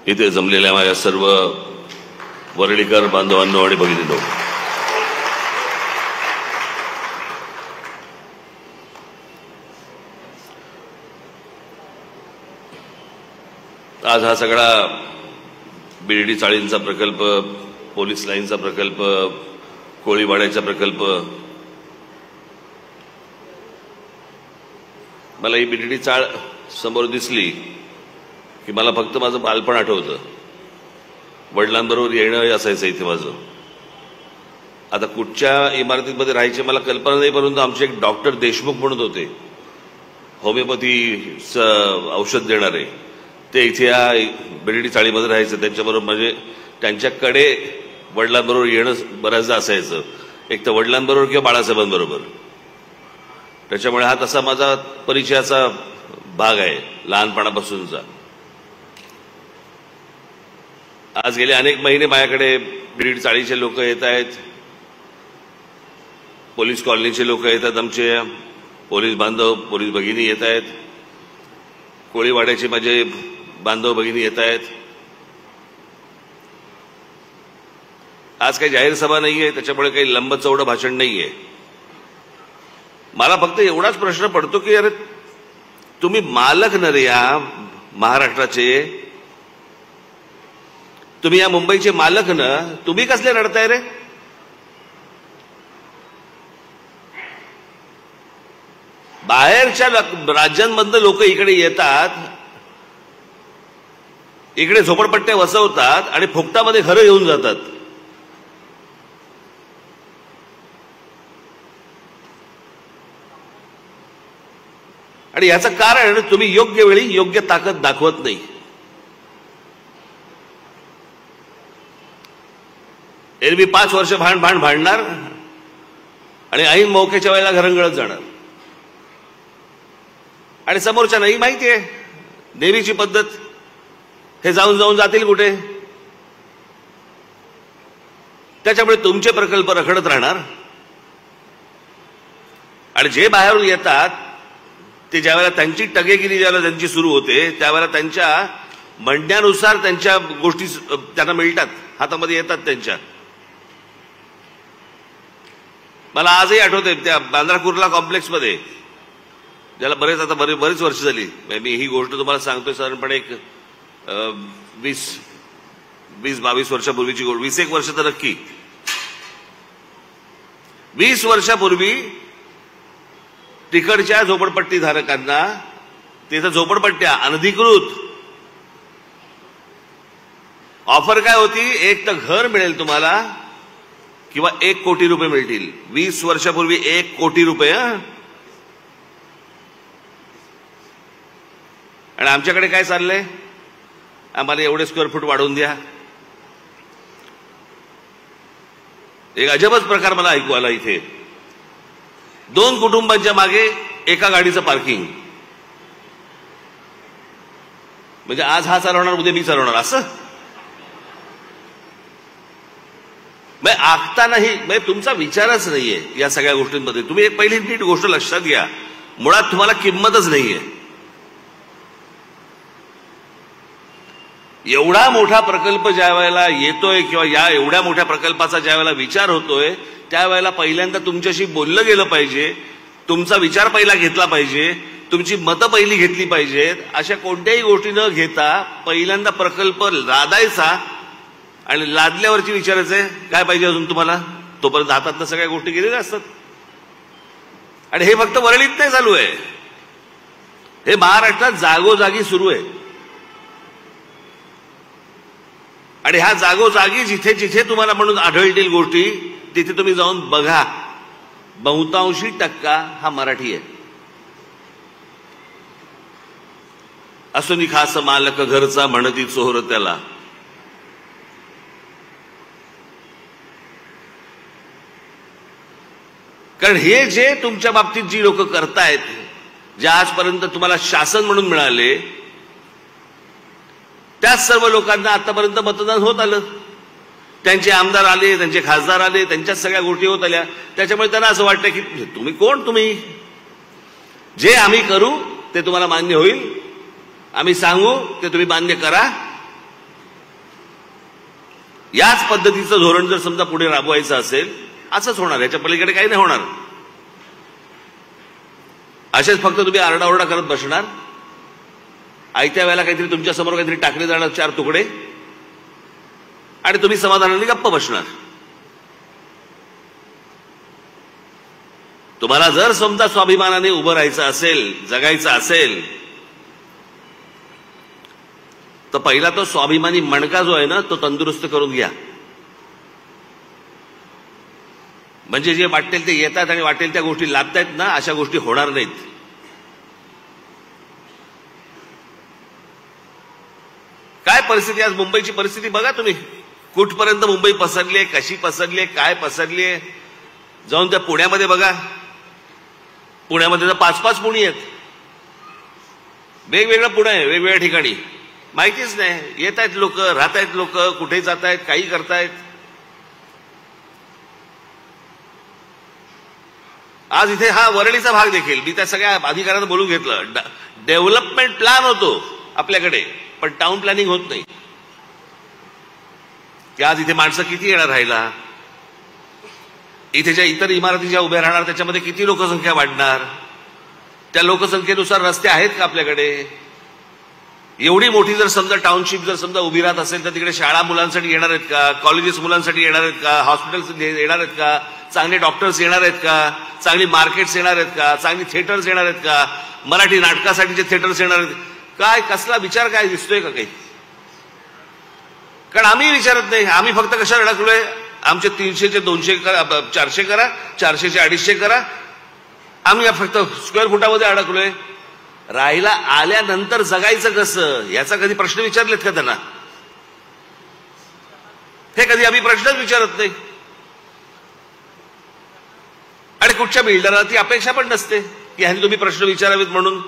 इथे जमलेल्या माझ्या सर्व वरळीकर बांधवांनो आणि भगिनींनो, आज हा सगळा बिर्डी चाळींचा प्रकल्प, पोलीस लाईनचा प्रकल्प, कोळीवाड्याचा प्रकल्प, मला ही बिर्डी चाळ समोर दिसली की मला फक्त माझं बालपण आठवतं. वडिलांबरोबर येणं असायचं इथे माझं. आता कुठच्या इमारतीमध्ये राहायची मला कल्पना नाही, परंतु आमचे एक डॉक्टर देशमुख म्हणत होते, होमिओपॅथीचं औषध देणारे, ते इथे या बिर्डी चाळीमध्ये राहायचं. त्यांच्याबरोबर म्हणजे त्यांच्याकडे वडिलांबरोबर येणं बऱ्याचदा असायचं, एक तर वडिलांबरोबर किंवा बाळासाहेबांबरोबर. त्याच्यामुळे हा तसा माझा परिचयाचा भाग आहे लहानपणापासूनचा. आज गेले अनेक महिने माझ्याकडे बिर्डी चाळीचे लोक येत आहेत, पोलीस कॉलनीचे लोक येतात, आमचे पोलीस बांधव, पोलीस भगिनी येत आहेत, कोळीवाड्याचे माझे बांधव भगिनी येत आहेत. आज काही जाहीर सभा नाहीये, त्याच्यामुळे काही लंब चौडं भाषण नाहीये. मला फक्त एवढाच प्रश्न पडतो की अरे तुम्ही मालक न रे या महाराष्ट्राचे, तुम्ही या मुंबईचे मालक न, तुम्ही कसले रडताय रे? बाहेरच्या राज्यांमधनं लोक इकडे येतात, इकडे झोपडपट्ट्या वसवतात आणि फुकटामध्ये घरं घेऊन जातात. आणि याचं कारण तुम्ही योग्य वेळी योग्य ताकद दाखवत नाही. एरवी 5 वर्ष भांडणार आणि ऐन मौक्याच्या वेळेला घरंगळत जाणार. आणि समोरच्या नाही माहितीये देवीची पद्धत, हे जाऊन जातील कुठे. त्याच्यामुळे तुमचे प्रकल्प रखडत राहणार. आणि जे बाहेरून येतात ते ज्यावेळेला त्यांची टगेगिरी ज्यावेळेला त्यांची सुरू होते, त्यावेळेला त्यांच्या म्हणण्यानुसार त्यांच्या गोष्टी त्यांना मिळतात, हातामध्ये येतात त्यांच्या. मला आजही आठवते त्या बांद्रा कुर्ला कॉम्प्लेक्समध्ये, ज्याला बरेच वर्ष झाली, मी ही गोष्ट तुम्हाला सांगतोय साधारणपणे एक 20-22 वर्षापूर्वीची गोष्ट, 21 वर्ष तर नक्की. 20 वर्षापूर्वी तिकडच्या झोपडपट्टी धारकांना तिथं झोपडपट्ट्या अनधिकृत ऑफर काय होती, एक तर घर मिळेल तुम्हाला किंवा 1 कोटी रुपये मिळतील. 20 वर्षापूर्वी 1 कोटी रुपये. आणि आमच्याकडे काय चाललंय, आम्हाला एवढे स्क्वेअर फूट वाढवून द्या. एक अजबच प्रकार मला ऐकू आला इथे. 2 कुटुंबांच्या मागे एका गाडीचं पार्किंग. म्हणजे आज हा चालवणार, उद्या मी चालवणार असं. आखता नाही, तुमचा विचारच नाहीये या सगळ्या गोष्टींमध्ये. तुम्ही एक पहिली नीट गोष्ट लक्षात घ्या, मुळात तुम्हाला किंमतच नाहीये. एवढा मोठा प्रकल्प ज्या वेळेला येतोय किंवा या एवढ्या मोठ्या प्रकल्पाचा ज्या वेळेला विचार होतोय, त्यावेळेला पहिल्यांदा तुमच्याशी बोललं गेलं पाहिजे, तुमचा विचार पहिला घेतला पाहिजे, तुमची मतं पहिली घेतली पाहिजेत. अशा कोणत्याही गोष्टी न घेता पहिल्यांदा प्रकल्प लादायचा आणि लादल्यावरची विचारायचंय काय पाहिजे अजून तुम्हाला. तोपर्यंत हातातनं सगळ्या गोष्टी गेलेल्या असतात. आणि हे फक्त वरळीत नाही चालू आहे, हे महाराष्ट्रात जागोजागी सुरू आहे. आणि ह्या जागोजागी जिथे जिथे तुम्हाला म्हणून आढळतील गोष्टी, तिथे तुम्ही जाऊन बघा, बहुतांशी टक्का हा मराठी आहे. असुनी खास मालक घरचा म्हणती चोर त्याला. कारण हे जे तुमच्या बाबतीत जी लोक करतायत, जे आजपर्यंत तुम्हाला शासन म्हणून मिळाले, त्याच सर्व लोकांना आतापर्यंत मतदान होत आलं. त्यांचे आमदार आले, त्यांचे खासदार आले, त्यांच्याच सगळ्या गोष्टी होत आल्या. त्याच्यामुळे त्यांना असं वाटतं की तुम्ही कोण, तुम्ही जे आम्ही करू ते तुम्हाला मान्य होईल, आम्ही सांगू ते तुम्ही मान्य करा. याच पद्धतीचं धोरण जर समजा पुढे राबवायचं असेल, असंच होणार, याच्या पलीकडे काही नाही होणार. असेच फक्त तुम्ही आरडाओरडा करत बसणार, आयत्या वेळेला काहीतरी तुमच्या समोर काहीतरी टाकले जाणार 4 तुकडे, आणि तुम्ही समाधानाने गप्प बसणार. तुम्हाला जर समजा स्वाभिमानाने उभं राहायचं असेल, जगायचं असेल, तर पहिला तो स्वाभिमानी मणका जो आहे ना, तो तंदुरुस्त करून घ्या. म्हणजे जे वाटेल ते येतात आणि वाटेल त्या गोष्टी लादतायत ना, अशा गोष्टी होणार नाहीत. काय परिस्थिती, आज मुंबईची परिस्थिती बघा तुम्ही, कुठपर्यंत मुंबई पसरली आहे, कशी पसरली आहे, काय पसरली आहे. जाऊन त्या पुण्यामध्ये बघा, पुण्यामध्ये तर 5-5 पुणी आहेत, वेगवेगळं पुणे आहे, वेगवेगळ्या ठिकाणी, माहितीच नाही. येत आहेत लोक, राहत आहेत लोक, कुठे जात आहेत, काही करतायत. आज इथे हा वरळीचा भाग देखील मी त्या सगळ्या अधिकाऱ्यांना बोलून घेतलं. डेव्हलपमेंट प्लॅन होतो आपल्याकडे, पण टाउन प्लॅनिंग होत नाही. की आज इथे माणसं किती येणार राहायला, इथे ज्या इतर इमारती ज्या उभ्या राहणार त्याच्यामध्ये किती लोकसंख्या वाढणार, त्या लोकसंख्येनुसार रस्ते आहेत का आपल्याकडे. एवढी मोठी जर समजा टाउनशिप जर समजा उभी राहत असेल, तर तिकडे शाळा मुलांसाठी येणार आहेत का, कॉलेजेस मुलांसाठी येणार आहेत का, हॉस्पिटल्स येणार आहेत का, चांगले डॉक्टर्स येणार आहेत का, चांगली मार्केट्स येणार आहेत का, चांगली थिएटर्स येणार आहेत का, मराठी नाटकासाठीचे थिएटर्स येणार आहेत, काय कसला विचार काय दिसतोय का काही. कारण आम्ही विचारत नाही, आम्ही फक्त कशाला अडकलोय, आमचे 300चे 200 करा, 400 करा, 400चे 250 करा, आम्ही फक्त स्क्वेअर फुटामध्ये अडकलोय. राहायला आल्यानंतर जगायचं कसं, याचा कधी प्रश्न विचारलेत का त्यांना. हे कधी आम्ही प्रश्नच विचारत नाही. आणि कुठच्या बिल्डरला ती अपेक्षा पण नसते की ह्यांनी तुम्ही प्रश्न विचारावेत म्हणून,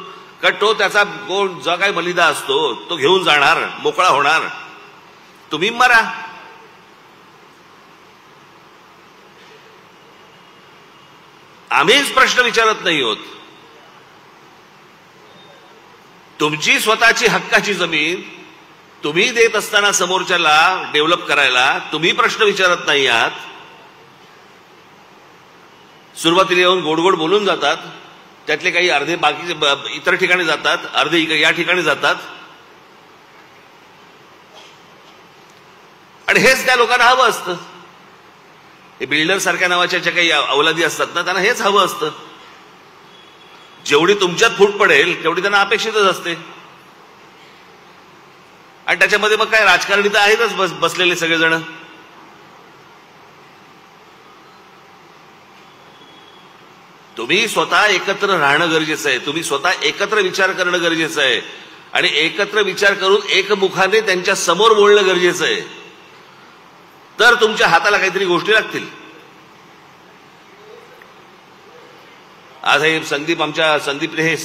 कारण तो त्याचा कोण जो काय मलिदा असतो तो घेऊन जाणार, मोकळा होणार, तुम्ही मरा. आम्हीच प्रश्न विचारत नाही आहोत. तुमची स्वतःची हक्काची जमीन तुम्ही देत असताना समोरच्याला डेव्हलप करायला तुम्ही प्रश्न विचारत नाही आहात. सुरुवातीला येऊन गोड गोड बोलून जातात, त्यातले काही अर्धे बाकी इतर ठिकाणी जातात, अर्धे या ठिकाणी जातात, आणि हेच त्या लोकांना हवं असतं. हे बिल्डर सारख्या नावाच्या ज्या काही अवलादी असतात ना, त्यांना हेच हवं असतं. जेवढी तुमच्यात फूट पडेल तेवढी त्यांना अपेक्षितच असते. आणि त्याच्यामध्ये मग काय राजकारणी तर आहेतच बसलेले सगळेजण. तुम्ही स्वतः एकत्र राहणं गरजेचं आहे, तुम्ही स्वतः एकत्र विचार करणं गरजेचं आहे, आणि एकत्र विचार करून एकमुखाने त्यांच्या समोर बोलणं गरजेचं आहे. तर तुमच्या हाताला काहीतरी गोष्टी लागतील. आज हे संदीपने हे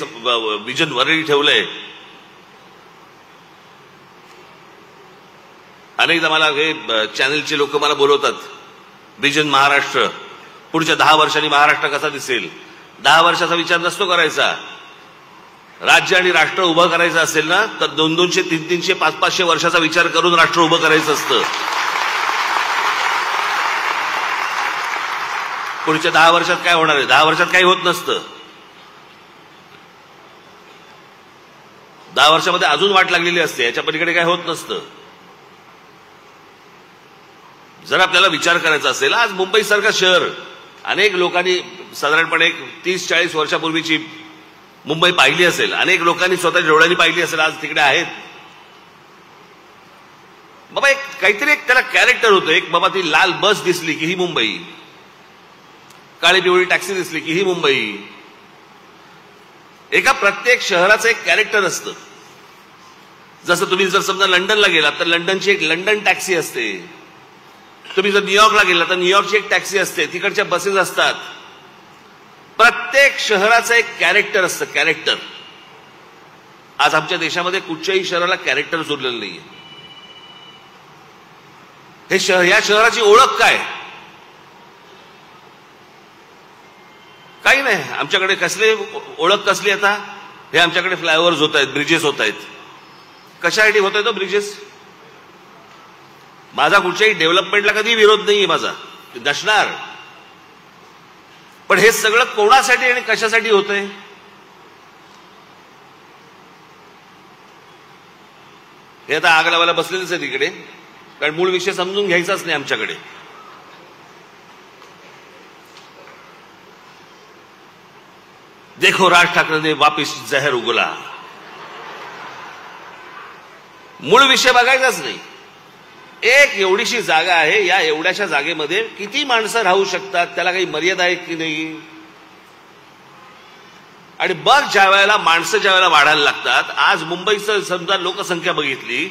विजन वरळी ठेवलंय. अनेकदा मला हे चॅनलचे लोक मला बोलवतात, विजन महाराष्ट्र, पुढच्या 10 वर्षांनी महाराष्ट्र कसा दिसेल. 10 वर्षाचा विचार नसतो करायचा. राज्य आणि राष्ट्र उभं करायचं असेल ना, तर 200, 300, 500 वर्षाचा विचार करून राष्ट्र उभं करायचं असतं. पुढच्या 10 वर्षात काय होणार आहे, 10 वर्षात काही होत नसतं. 10 वर्षामध्ये अजून वाट लागलेली असते, याच्या पलीकडे काय होत नसतं. जर आपल्याला विचार करायचा असेल, आज मुंबईसारखं शहर अनेक लोकांनी साधारणपणे 30-40 वर्षापूर्वीची मुंबई पाहिली असेल, अनेक लोकांनी स्वतःच्या डोळ्यांनी पाहिली असेल, आज तिकडे आहेत. बाबा एक काहीतरी एक त्याला कॅरेक्टर होतं. एक बाबा ती लाल बस दिसली की ही मुंबई, काळी पिवळी टॅक्सी दिसली की ही मुंबई. एका प्रत्येक शहराचं एक कॅरेक्टर असतं. जसं तुम्ही जर समजा लंडनला गेलात तर लंडनची एक लंडन टॅक्सी असते. तुम्ही जर न्यूयॉर्कला गेला तर न्यूयॉर्कची एक टॅक्सी असते, तिकडच्या बसेस असतात. प्रत्येक शहराचं एक कॅरेक्टर असतं, कॅरेक्टर. आज आमच्या देशामध्ये कुठच्याही शहराला कॅरेक्टर उरलेलं नाहीये. हे शहर, या शहराची ओळख काय, काही नाही. आमच्याकडे कसले ओळख कसली आता, हे आमच्याकडे फ्लायओव्हर्स होत आहेत, ब्रिजेस होत आहेत. कशासाठी होत आहेत ब्रिजेस, माझा कुठच्याही डेव्हलपमेंटला कधी विरोध नाहीये माझा, नसणार. पण हे सगळं कोणासाठी आणि कशासाठी होतंय? हे आता आग लावायला बसलेलेच आहे तिकडे, कारण मूळ विषय समजून घ्यायचाच नाही आमच्याकडे. देखो राज ठाकरेने वापिस जहर उगला. मूळ विषय बघायचाच नाही. एक एवढीशी जागा आहे, या एवढ्याशा जागेमध्ये किती माणसं राहू शकतात, त्याला काही मर्यादा आहे की नाही? आणि बघ ज्या वेळेला माणसं ज्या वेळेला वाढायला लागतात, आज मुंबईचं समजा लोकसंख्या बघितली,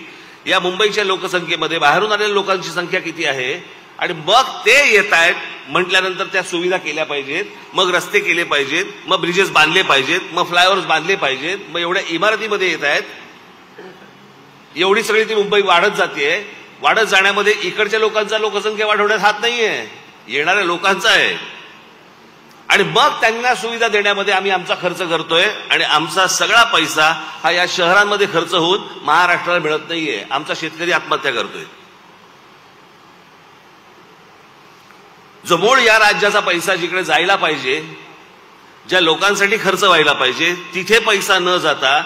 या मुंबईच्या लोकसंख्येमध्ये बाहेरून आलेल्या लोकांची संख्या किती आहे, आणि मग ते येत आहेत म्हटल्यानंतर त्या सुविधा केल्या पाहिजेत, मग रस्ते केले पाहिजेत, मग ब्रिजेस बांधले पाहिजेत, मग फ्लायओव्हर्स बांधले पाहिजेत, मग एवढ्या इमारतीमध्ये येत आहेत. एवढी सगळी ती मुंबई वाढत जाते. वाढत जाण्यामध्ये इकडच्या लोकांचा लोकसंख्या वाढवण्यात हात नाहीये, येणाऱ्या लोकांचा आहे. आणि मग त्यांना सुविधा देण्यामध्ये आम्ही आमचा खर्च करतोय, आणि आमचा सगळा पैसा हा या शहरांमध्ये खर्च होऊन महाराष्ट्राला मिळत नाहीये. आमचा शेतकरी आत्महत्या करतोय. जो मूळ या राज्याचा पैसा जिकडे जायला पाहिजे, ज्या लोकांसाठी खर्च व्हायला पाहिजे, तिथे पैसा न जाता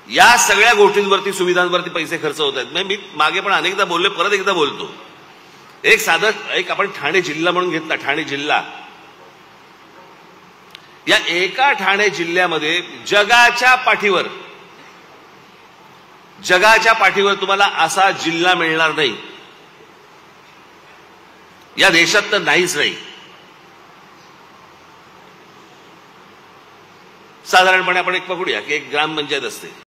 या सगळ्या गोष्टींवरती, सुविधांवरती पैसे खर्च होत आहेत. मी मागे पण अनेकदा बोलले, परत एकदा बोलतो. एक आपण ठाणे जिल्हा म्हणून घेतला, ठाणे जिल्हा. या एका ठाणे जिल्ह्यामध्ये जगाच्या पाठीवर तुम्हाला असा जिल्हा मिळणार नाही, या देशात तर नाहीच नाही. साधारणपणे आपण एक पकडूया की एक ग्रामपंचायत असते.